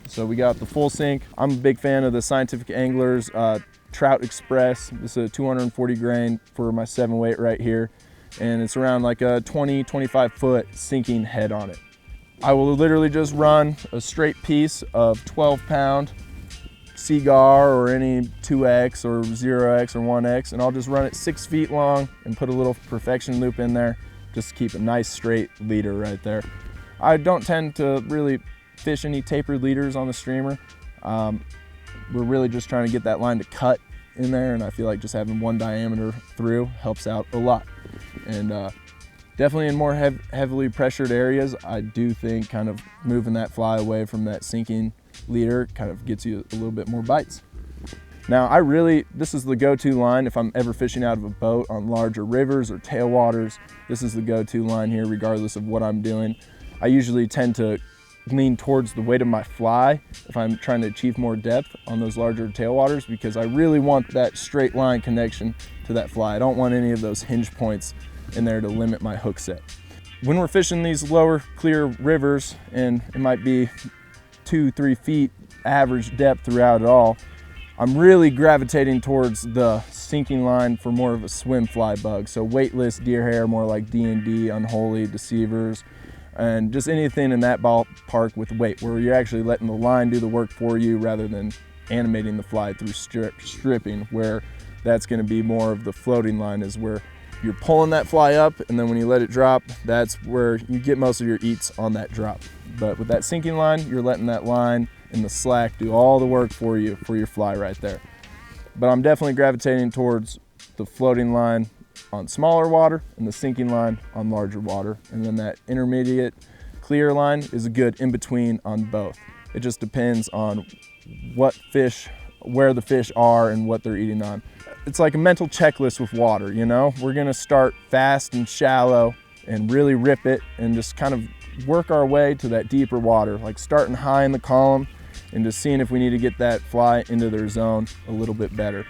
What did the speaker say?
So we got the full sink. I'm a big fan of the Scientific Anglers Trout Express. This is a 240 grain for my 7-weight right here. And it's around like a 20-25 foot sinking head on it. I will literally just run a straight piece of 12-pound Seagar or any 2X or 0X or 1X, and I'll just run it 6 feet long and put a little perfection loop in there just to keep a nice straight leader right there. I don't tend to really fish any tapered leaders on the streamer. We're really just trying to get that line to cut in there, and I feel like just having one diameter through helps out a lot. And definitely in more heavily pressured areas, I do think kind of moving that fly away from that sinking leader kind of gets you a little bit more bites. Now this is the go-to line if I'm ever fishing out of a boat on larger rivers or tailwaters. This is the go-to line here regardless of what I'm doing. I usually tend to lean towards the weight of my fly if I'm trying to achieve more depth on those larger tailwaters, because I really want that straight line connection to that fly. I don't want any of those hinge points in there to limit my hook set. When we're fishing these lower clear rivers, and it might be 2-3 feet average depth throughout it all, I'm really gravitating towards the sinking line for more of a swim fly bug. So weightless deer hair, more like D&D, unholy, deceivers, and just anything in that ballpark with weight, where you're actually letting the line do the work for you rather than animating the fly through stripping, where that's going to be more of the floating line, is where you're pulling that fly up, and then when you let it drop, that's where you get most of your eats on that drop. But with that sinking line, you're letting that line and the slack do all the work for you, for your fly right there. But I'm definitely gravitating towards the floating line on smaller water and the sinking line on larger water. And then that intermediate clear line is a good in between on both. It just depends on what fish, where the fish are and what they're eating on. It's like a mental checklist with water, you know? We're gonna start fast and shallow and really rip it and just kind of work our way to that deeper water, like starting high in the column and just seeing if we need to get that fly into their zone a little bit better.